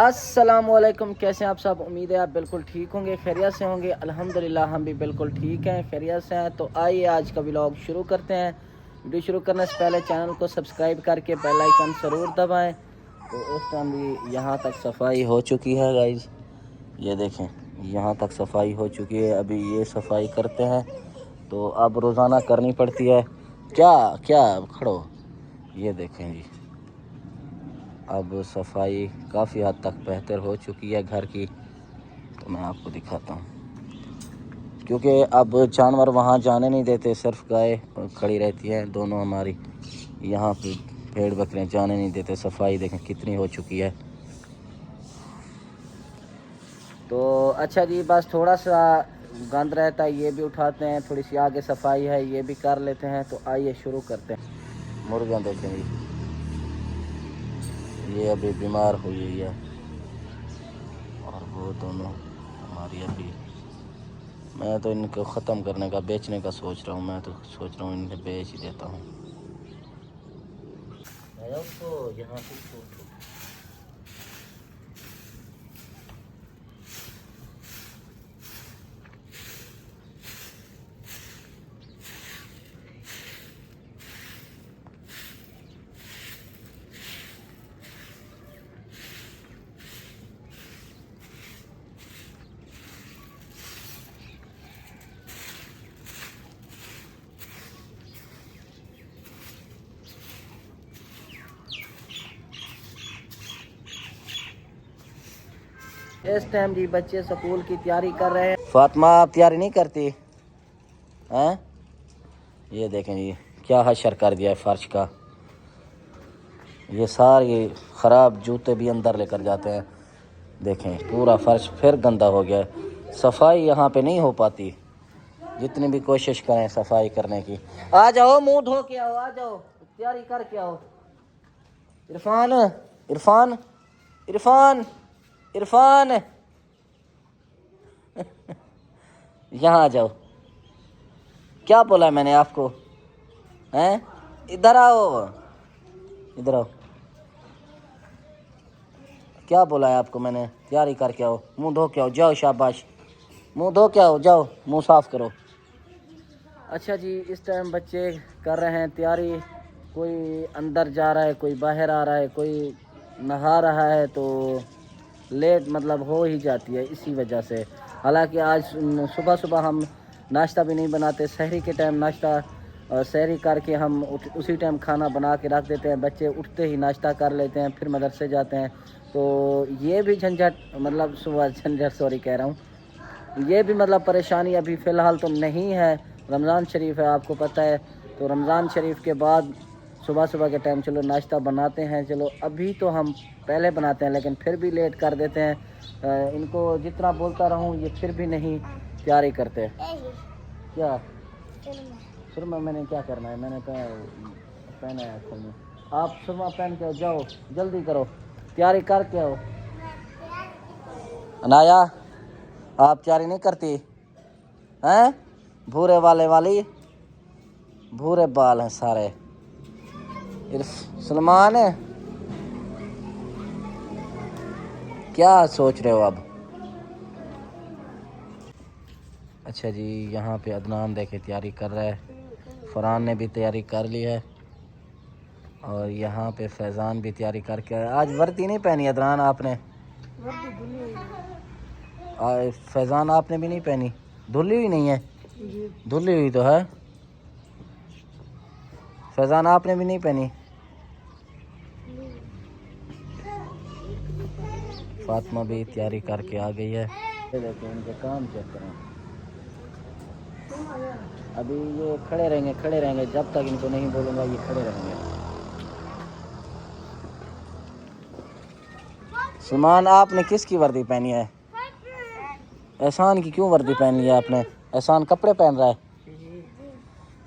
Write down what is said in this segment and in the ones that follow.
अस्सलामुअलैकुम, कैसे हैं आप सब। उम्मीद है आप बिल्कुल ठीक होंगे, खैरियत से होंगे। अल्हम्दुलिल्लाह हम भी बिल्कुल ठीक हैं, खैरियत से हैं। तो आइए आज का व्लॉग शुरू करते हैं। वीडियो शुरू करने से पहले चैनल को सब्सक्राइब करके बेल आइकन ज़रूर दबाएं। तो इस टाइम भी यहाँ तक सफाई हो चुकी है गाइज, ये देखें यहाँ तक सफाई हो चुकी है। अभी ये सफाई करते हैं तो अब रोज़ाना करनी पड़ती है। क्या क्या खड़ो, ये देखें जी, अब सफाई काफ़ी हद तक बेहतर हो चुकी है घर की। तो मैं आपको दिखाता हूँ, क्योंकि अब जानवर वहाँ जाने नहीं देते, सिर्फ गाय खड़ी रहती हैं दोनों हमारी। यहाँ पे भेड़ बकरियाँ जाने नहीं देते। सफाई देखें कितनी हो चुकी है। तो अच्छा जी, बस थोड़ा सा गंद रहता है, ये भी उठाते हैं। थोड़ी सी आगे सफाई है, ये भी कर लेते हैं। तो आइए शुरू करते हैं। मुर्गियाँ देखें जी, ये अभी बीमार हुई है और वो दोनों हमारी अभी। मैं तो इनको ख़त्म करने का, बेचने का सोच रहा हूँ। मैं तो सोच रहा हूँ इन्हें बेच ही देता हूँ। यहाँ इस टाइम जी बच्चे स्कूल की तैयारी कर रहे हैं। फातिमा आप तैयारी नहीं करती हैं? ये देखें जी क्या हशर कर दिया है फर्श का। ये सारे ख़राब जूते भी अंदर लेकर जाते हैं। देखें पूरा फर्श फिर गंदा हो गया है। सफाई यहाँ पे नहीं हो पाती, जितनी भी कोशिश करें सफाई करने की। आ जाओ, मुंह धो के आओ, आ जाओ, तैयारी करके आओ। इरफान, इरफान, इरफान, इरफान, यहाँ आ जाओ। क्या बोला है मैंने आपको? हैं? इधर आओ, इधर आओ। क्या बोला है आपको मैंने? तैयारी करके आओ, मुंह धो के आओ, जाओ शाबाश, मुंह धो के आओ, जाओ मुंह साफ करो। अच्छा जी, इस टाइम बच्चे कर रहे हैं तैयारी। कोई अंदर जा रहा है, कोई बाहर आ रहा है, कोई नहा रहा है। तो लेट मतलब हो ही जाती है इसी वजह से। हालांकि आज सुबह सुबह हम नाश्ता भी नहीं बनाते। सहरी के टाइम नाश्ता और सहरी करके हम उसी टाइम खाना बना के रख देते हैं। बच्चे उठते ही नाश्ता कर लेते हैं, फिर मदरसे जाते हैं। तो ये भी झंझट, मतलब सुबह झंझट सॉरी कह रहा हूँ, ये भी मतलब परेशानी अभी फ़िलहाल तो नहीं है। रमज़ान शरीफ है, आपको पता है। तो रमज़ान शरीफ के बाद सुबह सुबह के टाइम चलो नाश्ता बनाते हैं। चलो अभी तो हम पहले बनाते हैं, लेकिन फिर भी लेट कर देते हैं। इनको जितना बोलता रहूं ये फिर भी नहीं तैयारी करते। क्या सुरमा मैंने क्या करना है? मैंने पहना है आँखों में। आप सुरमा पहन के जाओ, जल्दी करो, तैयारी करके आओ। अनाया आप तैयारी नहीं करती हैं? भूरे वाली भूरे बाल हैं सारे। सलमान क्या सोच रहे हो अब? अच्छा जी, यहाँ पे अदनान देखे तैयारी कर रहा है। फरहान ने भी तैयारी कर ली है और यहाँ पे फैज़ान भी तैयारी करके आया। आज वर्दी नहीं पहनी अदनान आपने? फैज़ान आपने भी नहीं पहनी? धुली हुई नहीं है? धुली हुई तो है। फैज़ान आपने भी नहीं पहनी? फातिमा भी तैयारी करके आ गई है। ये देखो इनके काम चेक करें। अभी ये खड़े रहेंगे जब तक इनको नहीं बोलूँगा ये खड़े रहेंगे। सलमान आपने किसकी वर्दी पहनी है? एहसान की क्यों वर्दी पहन ली है आपने? एहसान कपड़े पहन रहा है?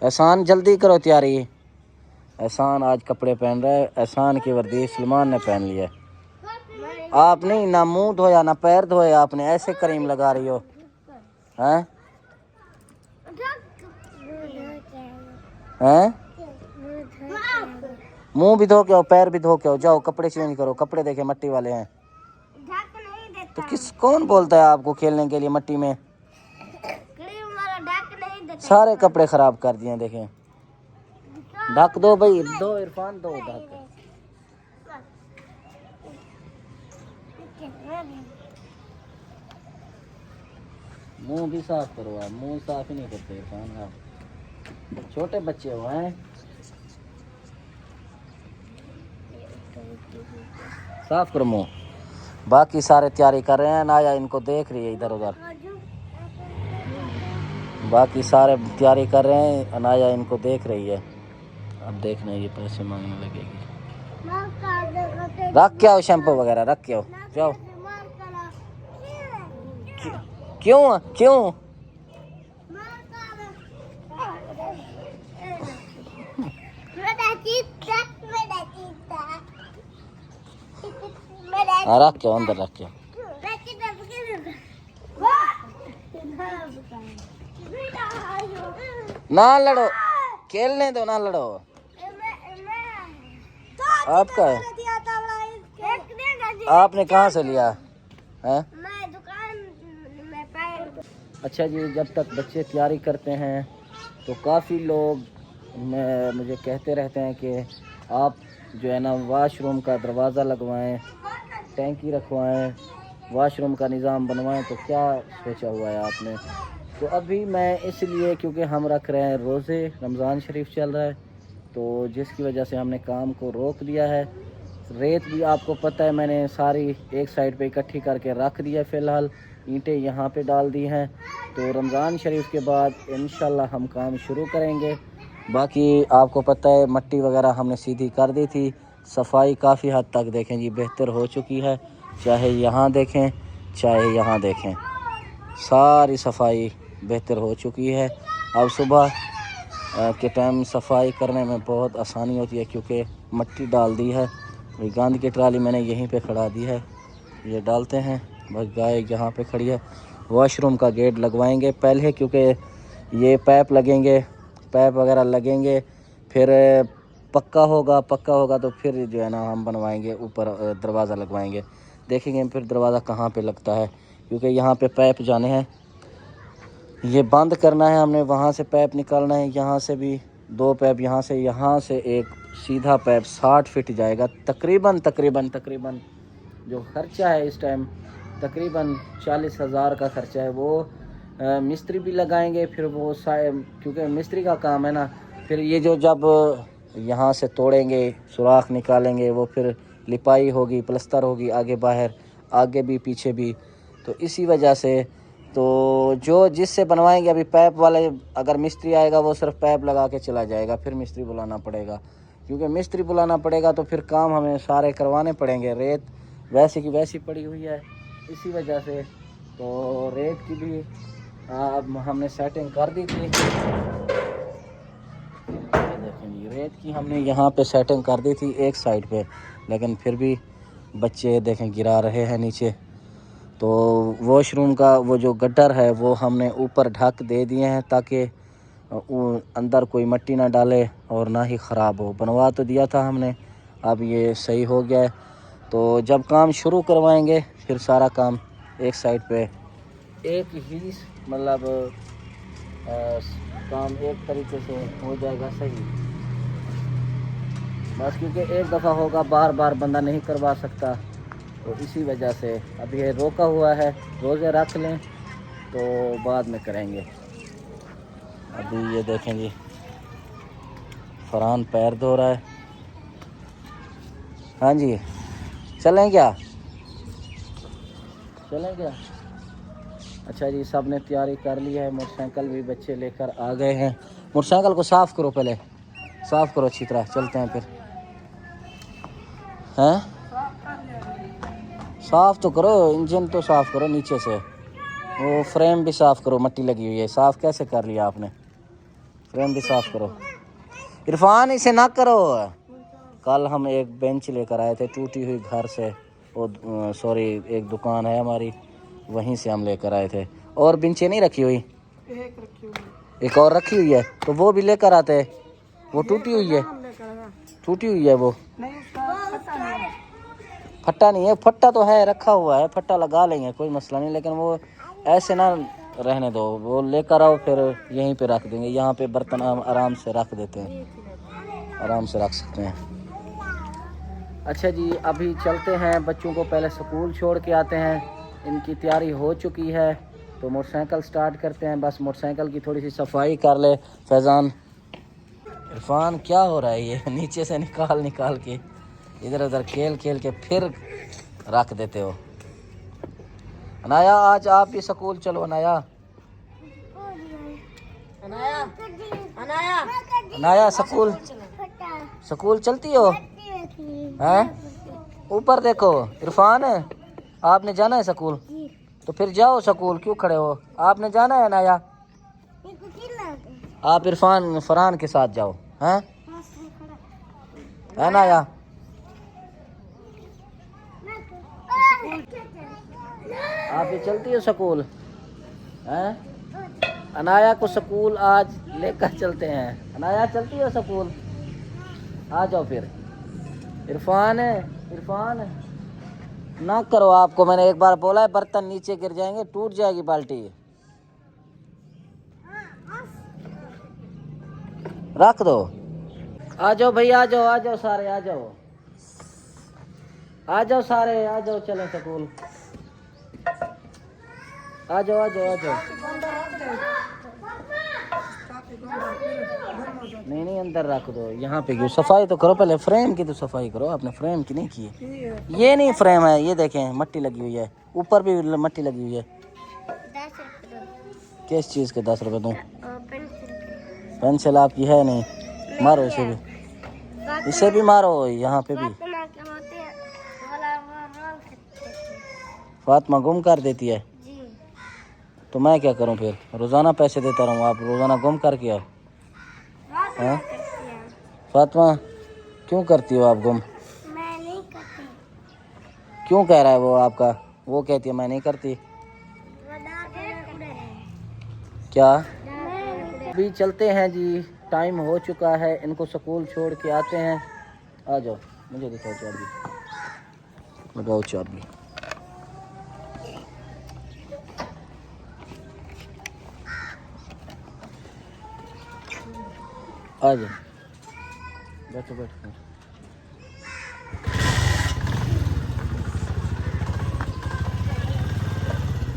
एहसान जल्दी करो तैयारी। एहसान आज कपड़े पहन रहा है। एहसान की वर्दी सलमान ने पहन ली है। आप नहीं ना मुंह धोया ना पैर धोए, आपने ऐसे क्रीम लगा रही हो हैं? हैं? मुंह भी धो के आओ, पैर भी धो के आओ, जाओ कपड़े चेंज करो। कपड़े देखे मट्टी वाले हैं। तो कौन बोलता है आपको खेलने के लिए मट्टी में? सारे कपड़े खराब कर दिए देखें। ढक दो भाई, दो इरफान, दो ढक। मुंह भी साफ करो आप, मुंह साफ ही नहीं करते इरफान आप, छोटे बच्चे हो हैं। साफ करो मुंह। बाकी सारे तैयारी कर रहे हैं, नाया इनको देख रही है इधर उधर। बाकी सारे तैयारी कर रहे हैं, अनाया इनको देख रही है। अब देखना ये पैसे मांगने लगेगी। रख के आओ शैम्पू वगैरह, रख के आओ, जाओ। क्यों क्यों? रख के अंदर रख के ना लड़ो, खेलने दो, ना लड़ो। आपका है? आपने कहाँ से लिया है? अच्छा जी, जब तक बच्चे तैयारी करते हैं तो काफ़ी लोग मुझे कहते रहते हैं कि आप जो है ना वाशरूम का दरवाज़ा लगवाएं, टैंकी रखवाएं, वाशरूम का निज़ाम बनवाएं। तो क्या सोचा हुआ है आपने? तो अभी मैं इसलिए, क्योंकि हम रख रहे हैं रोज़े, रमज़ान शरीफ चल रहा है, तो जिसकी वजह से हमने काम को रोक दिया है। रेत भी आपको पता है मैंने सारी एक साइड पे इकट्ठी करके रख दिया, फ़िलहाल ईंटें यहाँ पे डाल दी हैं। तो रमज़ान शरीफ के बाद इंशाल्लाह हम काम शुरू करेंगे। बाकी आपको पता है मट्टी वगैरह हमने सीधी कर दी थी, सफाई काफ़ी हद तक देखें जी बेहतर हो चुकी है। चाहे यहाँ देखें चाहे यहाँ देखें, सारी सफाई बेहतर हो चुकी है। अब सुबह के टाइम सफाई करने में बहुत आसानी होती है, क्योंकि मट्टी डाल दी है। गांद की ट्राली मैंने यहीं पे खड़ा दी है, ये डालते हैं। बस गाय यहाँ पे खड़ी है। वॉशरूम का गेट लगवाएंगे पहले, क्योंकि ये पाइप लगेंगे, पाइप वगैरह लगेंगे, फिर पक्का होगा तो फिर जो है ना हम बनवाएंगे, ऊपर दरवाज़ा लगवाएंगे। देखेंगे फिर दरवाज़ा कहाँ पे लगता है, क्योंकि यहाँ पे पाइप जाने हैं, ये बंद करना है हमने, वहाँ से पाइप निकालना है, यहाँ से भी 2 पाइप, यहाँ से एक सीधा पाइप 60 फीट जाएगा तकरीबन जो खर्चा है इस टाइम तकरीबन 40,000 का खर्चा है। वो मिस्त्री भी लगाएंगे, फिर वो क्योंकि मिस्त्री का काम है ना, फिर ये जो जब यहाँ से तोड़ेंगे, सुराख निकालेंगे, वो फिर लिपाई होगी, प्लस्तर होगी, आगे बाहर, आगे भी पीछे भी। तो इसी वजह से तो जो जिससे बनवाएंगे, अभी पाइप वाले अगर मिस्त्री आएगा वो सिर्फ पाइप लगा के चला जाएगा, फिर मिस्त्री बुलाना पड़ेगा, क्योंकि मिस्त्री बुलाना पड़ेगा तो फिर काम हमें सारे करवाने पड़ेंगे। रेत वैसे की वैसी पड़ी हुई है, इसी वजह से तो रेत की भी अब हमने सेटिंग कर दी थी। देखें रेत की हमने यहाँ पे सेटिंग कर दी थी एक साइड पे, लेकिन फिर भी बच्चे देखें गिरा रहे हैं नीचे। तो वॉशरूम का वो जो गटर है वो हमने ऊपर ढक दे दिए हैं, ताकि अंदर कोई मट्टी ना डाले और ना ही ख़राब हो। बनवा तो दिया था हमने, अब ये सही हो गया है। तो जब काम शुरू करवाएंगे फिर सारा काम एक साइड पे एक ही मतलब काम एक तरीके से हो जाएगा सही। बस क्योंकि एक दफ़ा होगा, बार बार बंदा नहीं करवा सकता, तो इसी वजह से अब ये रोका हुआ है। रोज़े रख लें तो बाद में करेंगे। अभी ये देखें जी, फरहान पैर धो रहा है। हाँ जी, चलें क्या? अच्छा जी, सब ने तैयारी कर ली है, मोटरसाइकिल भी बच्चे लेकर आ गए हैं। मोटरसाइकिल को साफ़ करो, पहले साफ़ करो अच्छी तरह, चलते हैं फिर। हैं साफ़ तो करो, इंजन तो साफ़ करो नीचे से, वो फ्रेम भी साफ़ करो, मट्टी लगी हुई है। साफ़ कैसे कर लिया आपने? फ्रेम भी साफ़ करो। इरफान इसे ना करो। कल हम एक बेंच लेकर आए थे टूटी हुई घर से, वो सॉरी एक दुकान है हमारी, वहीं से हम लेकर आए थे। और बेंचें नहीं रखी हुई? एक रखी हुई, एक और रखी हुई है, तो वो भी लेकर आते। वो टूटी हुई है, वो फट्टा नहीं है, फट्टा तो है रखा हुआ है, फट्टा लगा लेंगे कोई मसला नहीं, लेकिन वो ऐसे ना रहने दो, वो लेकर आओ फिर यहीं पे रख देंगे। यहाँ पे बर्तन हम आराम से रख देते हैं, आराम से रख सकते हैं। अच्छा जी, अभी चलते हैं, बच्चों को पहले स्कूल छोड़ के आते हैं। इनकी तैयारी हो चुकी है तो मोटरसाइकिल स्टार्ट करते हैं। बस मोटरसाइकिल की थोड़ी सी सफाई कर ले फैज़ान। इरफान क्या हो रहा है ये नीचे से निकाल के इधर उधर खेल के फिर रख देते हो। अनाया आज आप भी स्कूल चलो। अनाया अनाया स्कूल चलती हो हैं? ऊपर देखो इरफान, आपने जाना है स्कूल तो फिर जाओ स्कूल, क्यों खड़े हो? आपने जाना है अनाया? आप इरफान फरहान के साथ जाओ हैं? है अनाया? आप भी चलती हो स्कूल हैं? अनाया को स्कूल आज लेकर चलते हैं। अनाया चलती हो स्कूल? आ जाओ फिर। इरफान ना करो, आपको मैंने एक बार बोला है बर्तन नीचे गिर जाएंगे, टूट जाएगी बाल्टी। रख दो। आ जाओ भैया, आ जाओ सारे, आ जाओ सारे, आ जाओ, चलो स्कूल। आ जाओ। नहीं अंदर रख दो, यहाँ पे क्यों? सफाई तो करो पहले, फ्रेम की तो सफाई करो। आपने फ्रेम की नहीं की? ये नहीं फ्रेम है, ये देखें मट्टी लगी हुई है, ऊपर भी मट्टी लगी हुई है। किस चीज़ के 10 रुपए दूँ? पेंसिल आपकी है नहीं, मारो इसे भी, इसे भी मारो, यहाँ पे भी। फातिमा गुम कर देती है तो मैं क्या करूं फिर? रोज़ाना पैसे देता रहूं, आप रोज़ाना गुम करके आओ हैं? फातिमा क्यों करती हो आप गुम? मैं नहीं करती। क्यों कह रहा है वो आपका? वो कहती है मैं नहीं करती। क्या? अभी चलते हैं जी, टाइम हो चुका है, इनको स्कूल छोड़ के आते हैं। आ जाओ, मुझे दिखाओ चाबी, लगाओ चाबी। आ जाओ, बैठो।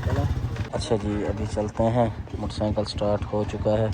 चलो अच्छा जी, अभी चलते हैं, मोटरसाइकिल स्टार्ट हो चुका है।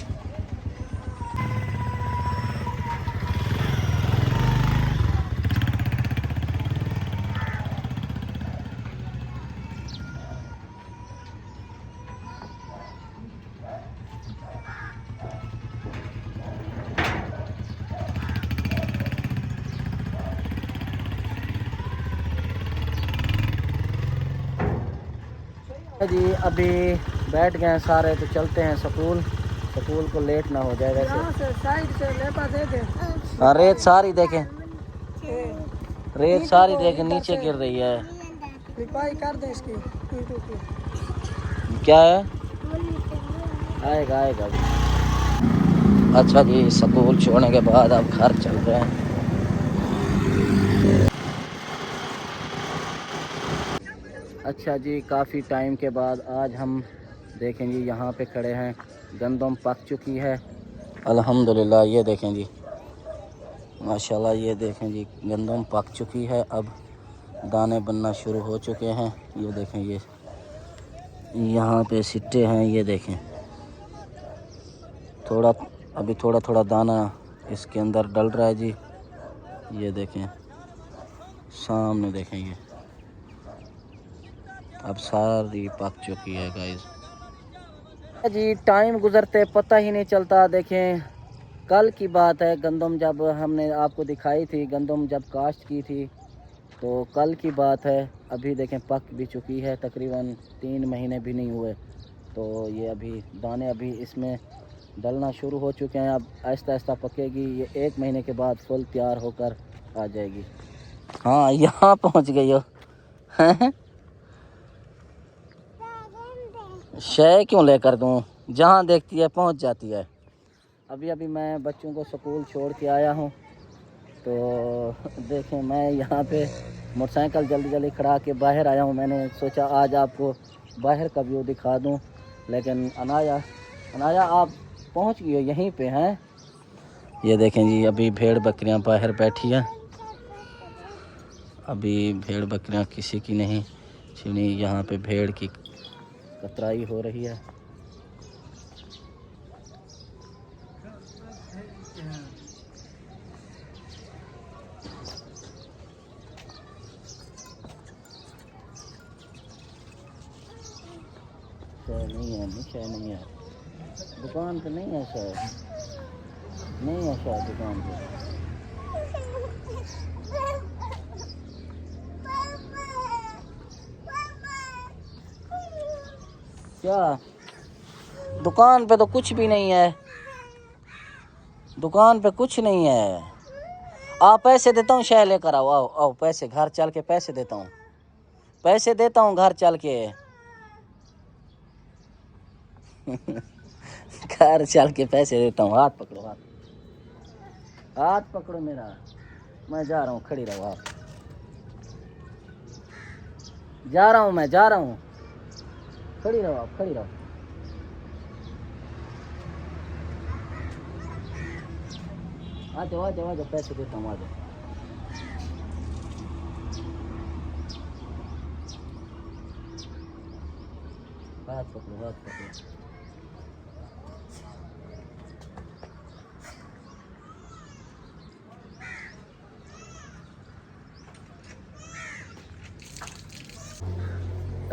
जी अभी बैठ गए हैं सारे, तो चलते हैं स्कूल को लेट ना हो जाए। वैसे साइड से लेपा दे दे। हाँ, रेत सारी देखें, रेत सारी देखें नीचे गिर रही है। लिपाई कर दे इसकी। क्या है? आएगा। अच्छा जी, स्कूल छोड़ने के बाद अब घर चल रहे हैं। अच्छा जी, काफ़ी टाइम के बाद आज हम देखेंगे, यहाँ पे खड़े हैं, गंदम पक चुकी है अल्हम्दुलिल्लाह। ये देखें जी, माशाल्लाह, ये देखें जी, गंदम पक चुकी है, अब दाने बनना शुरू हो चुके हैं। ये देखें, ये यहाँ पे सिट्टे हैं, ये देखें, थोड़ा दाना इसके अंदर डल रहा है जी। ये देखें सामने, देखें ये अब सारी पक चुकी है गाइस। जी टाइम गुजरते पता ही नहीं चलता। देखें कल की बात है, गंदम जब हमने आपको दिखाई थी, गंदम जब काश्त की थी, तो कल की बात है। अभी देखें पक भी चुकी है, तकरीबन 3 महीने भी नहीं हुए। तो ये अभी दाने अभी इसमें डलना शुरू हो चुके हैं, अब आहिस्ता आहिस्ता पकेगी। ये 1 महीने के बाद फुल तैयार होकर आ जाएगी। हाँ, यहाँ पहुँच गई हो शय क्यों लेकर दूँ, जहाँ देखती है पहुँच जाती है। अभी मैं बच्चों को स्कूल छोड़ के आया हूँ, तो देखें मैं यहाँ पे मोटरसाइकिल जल्दी जल्दी खड़ा के बाहर आया हूँ। मैंने सोचा आज आपको बाहर का व्यू दिखा दूँ, लेकिन अनाया अनाया आप पहुँच गए यहीं पे हैं। ये देखें जी, अभी भेड़ बकरियाँ बाहर बैठी हैं। अभी भेड़ बकरियाँ किसी की नहीं छिनी, यहाँ पे भेड़ की कतराई हो रही है। शायद नहीं है, शायद नहीं है दुकान पे, नहीं है शायद, नहीं है शायद दुकान पे। क्या दुकान पे तो कुछ भी नहीं है, दुकान पे कुछ नहीं है। आप पैसे देता हूँ, शह लेकर आओ, आओ आओ पैसे, घर चल के पैसे देता हूँ, पैसे देता हूँ घर चल के घर चल के पैसे देता हूँ। हाथ पकड़ो, हाथ पकड़ो मेरा, मैं जा रहा हूँ, खड़ी रहो आप। जा रहा हूँ, मैं जा रहा हूँ, खड़ी रहो आप, खड़ी रहो। आ जाओ आ जाओ आ जाओ, पैसे देता हूँ, आ जाओ। हाथ पकड़ो, हाथ पकड़ो।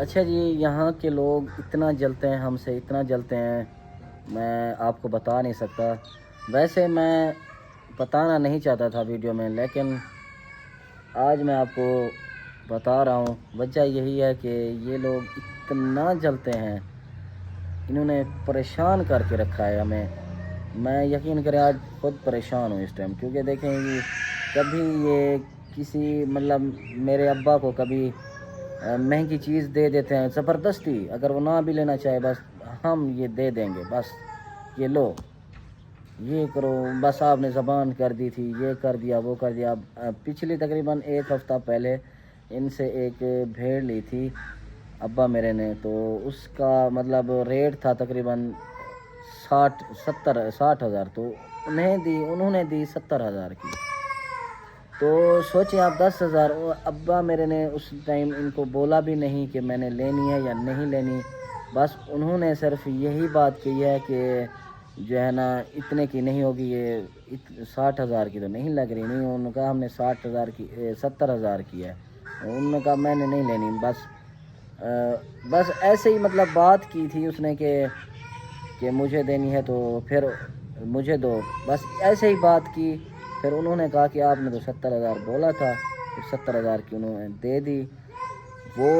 अच्छा जी, यहाँ के लोग इतना जलते हैं हमसे, इतना जलते हैं, मैं आपको बता नहीं सकता। वैसे मैं बताना नहीं चाहता था वीडियो में, लेकिन आज मैं आपको बता रहा हूँ। वजह यही है कि ये लोग इतना जलते हैं, इन्होंने परेशान करके रखा है हमें। मैं यकीन करें आज खुद परेशान हूँ इस टाइम, क्योंकि देखें ये कभी ये किसी मतलब मेरे अब्बा को कभी महंगी चीज़ दे देते हैं ज़बरदस्ती, अगर वो ना भी लेना चाहे बस हम ये दे देंगे, बस ये लो, ये करो, बस आपने ज़बान कर दी थी, ये कर दिया, वो कर दिया। पिछली तकरीबन 1 हफ़्ता पहले इनसे एक भेड़ ली थी अब्बा मेरे ने, तो उसका मतलब रेट था तकरीबन 60 हज़ार, तो उन्होंने दी 70 हज़ार की। तो सोचें आप 10 हज़ार, अब्बा मेरे ने उस टाइम इनको बोला भी नहीं कि मैंने लेनी है या नहीं लेनी, बस उन्होंने सिर्फ यही बात की है कि जो है ना इतने की नहीं होगी, ये 60 हज़ार की तो नहीं लग रही। नहीं, उन्होंने कहा हमने 60 हज़ार की 70 हज़ार की है। उन्होंने कहा मैंने नहीं लेनी, बस ऐसे ही मतलब बात की थी उसने कि मुझे देनी है तो फिर मुझे दो, बस ऐसे ही बात की। फिर उन्होंने कहा कि आपने तो 70 हज़ार बोला था, फिर 70 हज़ार की उन्होंने दे दी। वो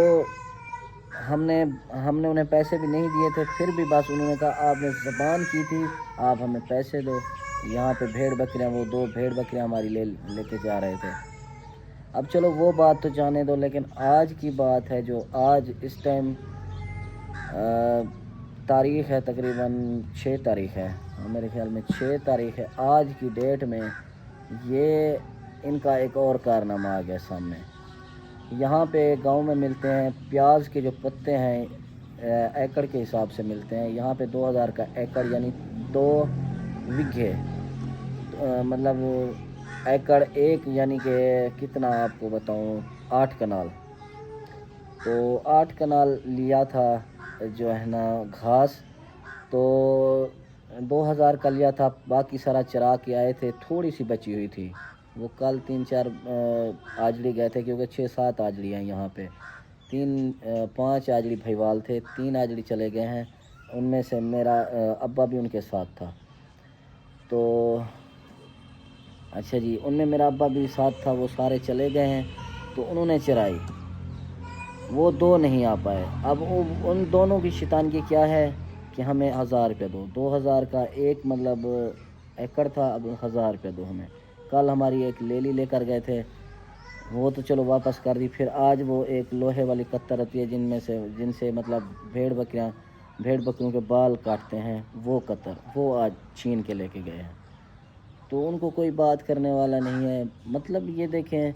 हमने उन्हें पैसे भी नहीं दिए थे, फिर भी बस उन्होंने कहा आपने ज़बान की थी, आप हमें पैसे दो। यहाँ पे भेड़ बकरियाँ, वो 2 भेड़ बकरियाँ हमारी लेके जा रहे थे। अब चलो वो बात तो जाने दो, लेकिन आज की बात है जो आज इस टाइम तारीख़ है तकरीबन 6 तारीख़ है, मेरे ख़्याल में 6 तारीख़ है। आज की डेट में ये इनका एक और कारनामा आ गया सामने। यहाँ पे गांव में मिलते हैं प्याज के जो पत्ते हैं एकड़ के हिसाब से मिलते हैं। यहाँ पे 2000 का एकड़ यानी 2 बीघे, मतलब एकड़ एक यानी कि कितना आपको बताऊँ, 8 कनाल। तो 8 कनाल लिया था जो है ना घास, तो 2000 का लिया था, बाकी सारा चरा के आए थे, थोड़ी सी बची हुई थी। वो कल 3-4 आजड़ी गए थे, क्योंकि 6-7 आजड़ी हैं यहाँ पे। 5 आजड़ी भईवाल थे, 3 आजड़ी चले गए हैं, उनमें से मेरा अब्बा भी उनके साथ था। तो अच्छा जी, उनमें मेरा अब्बा भी साथ था, वो सारे चले गए हैं, तो उन्होंने चराई, वो 2 नहीं आ पाए। अब उन दोनों की शैतानगी क्या है कि हमें 1000 रुपये दो, 2000 का एक मतलब एकड़ था, अब 1000 रुपये दो हमें। कल हमारी एक लेली लेकर गए थे, वो तो चलो वापस कर दी। फिर आज वो एक लोहे वाली कत्तर आती है जिनसे मतलब भेड़ बकरियों के बाल काटते हैं, वो कत्तर वो आज छीन के लेके गए हैं। तो उनको कोई बात करने वाला नहीं है। मतलब ये देखें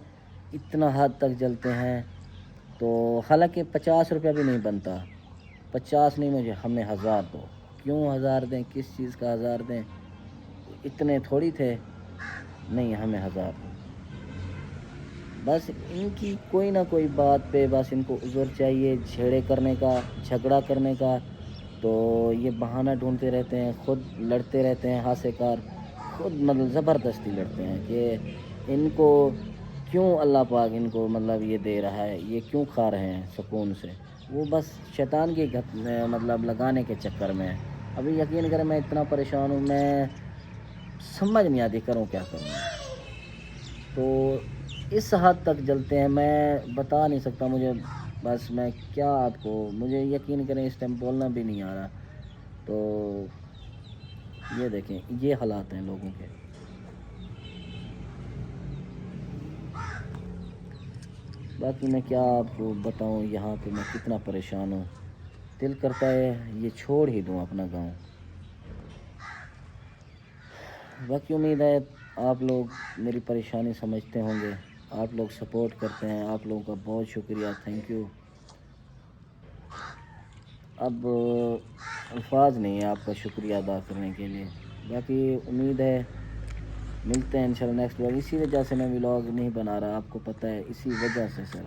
इतना हद तक जलते हैं। तो हालांकि 50 रुपया भी नहीं बनता, 50 नहीं, मुझे हमें 1000 दो। क्यों 1000 दें, किस चीज़ का 1000 दें, इतने थोड़ी थे। नहीं, हमें 1000 दो। बस इनकी कोई ना कोई बात पे बस इनको उज़र चाहिए, छेड़े करने का, झगड़ा करने का। तो ये बहाना ढूंढते रहते हैं, खुद लड़ते रहते हैं हासेकार, खुद मतलब ज़बरदस्ती लड़ते हैं कि इनको क्यों अल्लाह पाक इनको मतलब ये दे रहा है, ये क्यों खा रहे हैं सुकून से। वो बस शैतान की मतलब लगाने के चक्कर में है। अभी यकीन करें मैं इतना परेशान हूँ, मैं समझ नहीं आती करूँ क्या करूँ। तो इस हद तक जलते हैं, मैं बता नहीं सकता। मुझे बस मैं क्या आपको, मुझे यकीन करें इस टाइम बोलना भी नहीं आ रहा। तो ये देखें, ये हालात हैं लोगों के। बाकी मैं क्या आपको बताऊं, यहाँ पे मैं कितना परेशान हूँ। दिल करता है ये छोड़ ही दूँ अपना गांव। बाकी उम्मीद है आप लोग मेरी परेशानी समझते होंगे, आप लोग सपोर्ट करते हैं, आप लोगों का बहुत शुक्रिया, थैंक यू। अब अल्फाज नहीं है आपका शुक्रिया अदा करने के लिए। बाकी उम्मीद है मिलते हैं इंशाल्लाह नेक्स्ट व्लॉग। इसी वजह से मैं व्लॉग नहीं बना रहा, आपको पता है, इसी वजह से सर।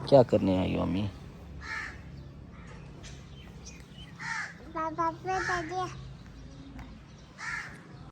क्या करने आई हो अम्मी? पापा पे